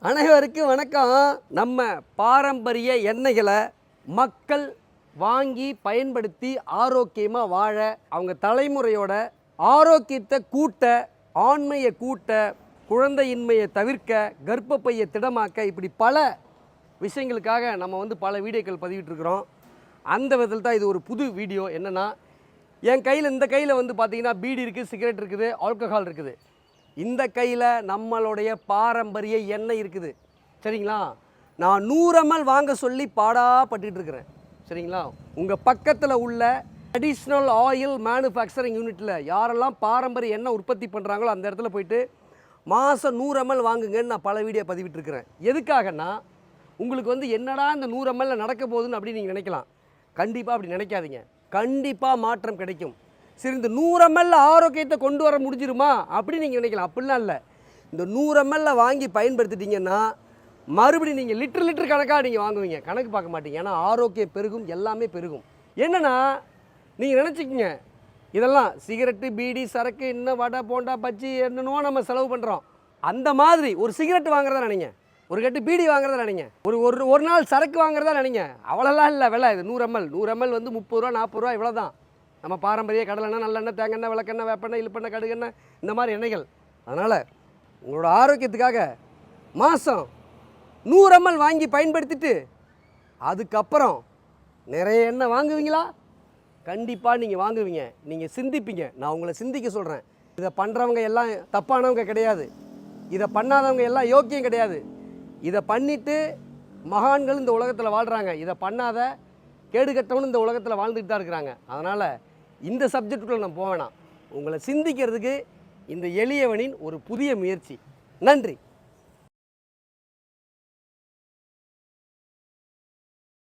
அனைவருக்கும் வணக்கம். நம்ம பாரம்பரிய எண்ணெய்களை மக்கள் வாங்கி பயன்படுத்தி ஆரோக்கியமாக வாழ, அவங்க தலைமுறையோட ஆரோக்கியத்தை கூட்ட, ஆண்மையை கூட்ட, குழந்தையின்மையை தவிர்க்க, கர்ப்பப்பையை திடமாக்க, இப்படி பல விஷயங்களுக்காக நம்ம பல வீடியோக்கள் பதிவிட்டுருக்குறோம். அந்த விதத்தில் தான் இது ஒரு புது வீடியோ. என்னென்னா, என் கையில் இந்த கையில் பார்த்தீங்கன்னா பீடி இருக்குது, சிகரெட் இருக்குது, ஆல்கஹால் இருக்குது. இந்த கையில் நம்மளுடைய பாரம்பரிய எண்ணெய் இருக்குது. சரிங்களா? நான் 100 ml வாங்க சொல்லி பாடாப்பட்டு இருக்கிறேன். சரிங்களா? உங்கள் பக்கத்தில் உள்ள ட்ரெடிஷ்னல் ஆயில் மேனுஃபேக்சரிங் யூனிட்டில் யாரெல்லாம் பாரம்பரிய எண்ணெய் உற்பத்தி பண்ணுறாங்களோ அந்த இடத்துல போயிட்டு மாதம் 100 ml வாங்குங்கன்னு நான் பல வீடியோ பதிவிட்டுருக்கிறேன். எதுக்காகன்னா, உங்களுக்கு என்னடா இந்த 100 ml நடக்க போகுதுன்னு அப்படின்னு நீங்கள் நினைக்கலாம். கண்டிப்பாக அப்படி நினைக்காதீங்க. கண்டிப்பாக மாற்றம் கிடைக்கும். சரி, இந்த 100 ml ஆரோக்கியத்தை கொண்டு வர முடிஞ்சிருமா அப்படி நீங்கள் நினைக்கலாம். அப்படிலாம் இல்லை. இந்த 100 ml வாங்கி பயன்படுத்திட்டீங்கன்னா மறுபடியும் நீங்கள் லிட்டர் கணக்காக நீங்கள் வாங்குவீங்க. கணக்கு பார்க்க மாட்டீங்க. ஏன்னா ஆரோக்கியம் பெருகும், எல்லாமே பெருகும். என்னென்னா, நீங்கள் நினச்சிக்கிங்க, இதெல்லாம் சிகரெட்டு, பீடி, சரக்கு, இன்னும் வடை, போண்டா, பஜ்ஜி என்னென்னவோ நம்ம செலவு பண்ணுறோம். அந்த மாதிரி ஒரு சிகரெட் வாங்குறதா நினைங்க, ஒரு கட்டு பீடி வாங்குறதா நினைங்க, ஒரு நாள் சரக்கு வாங்குறதா நினைங்க. அவ்வளோலாம் இல்லை விலை. இது 100 ml 30 ரூபா 40 ரூபா இவ்வளோ தான். நம்ம பாரம்பரிய கடலெண்ணெய், நல்லெண்ணெய், தேங்காய், விளக்கெண்ணெய், வேப்பெண்ணெய், இழுப்பெண்ணெய், கடுகெண்ணெய், இந்த மாதிரி எண்ணெய்கள். அதனால் உங்களோட ஆரோக்கியத்துக்காக மாதம் 100 ml வாங்கி பயன்படுத்திட்டு அதுக்கப்புறம் நிறைய எண்ணெய் வாங்குவீங்களா? கண்டிப்பாக நீங்கள் வாங்குவீங்க. நீங்கள் சிந்திப்பீங்க. நான் உங்களை சிந்திக்க சொல்கிறேன். இதை பண்ணுறவங்க எல்லாம் தப்பானவங்க கிடையாது. இதை பண்ணாதவங்க எல்லாம் யோக்கியம் கிடையாது. இதை பண்ணிவிட்டு மகான்கள் இந்த உலகத்தில் வாழ்கிறாங்க. இதை பண்ணாத கேடுகட்டவனு இந்த உலகத்தில் வாழ்ந்துட்டு தான் இருக்கிறாங்க. அதனால் இந்த சப்ஜெக்டுக்குள்ளே நான் போவேணாம். உங்களை சிந்திக்கிறதுக்கு இந்த எளியவனின் ஒரு புதிய முயற்சி. நன்றி.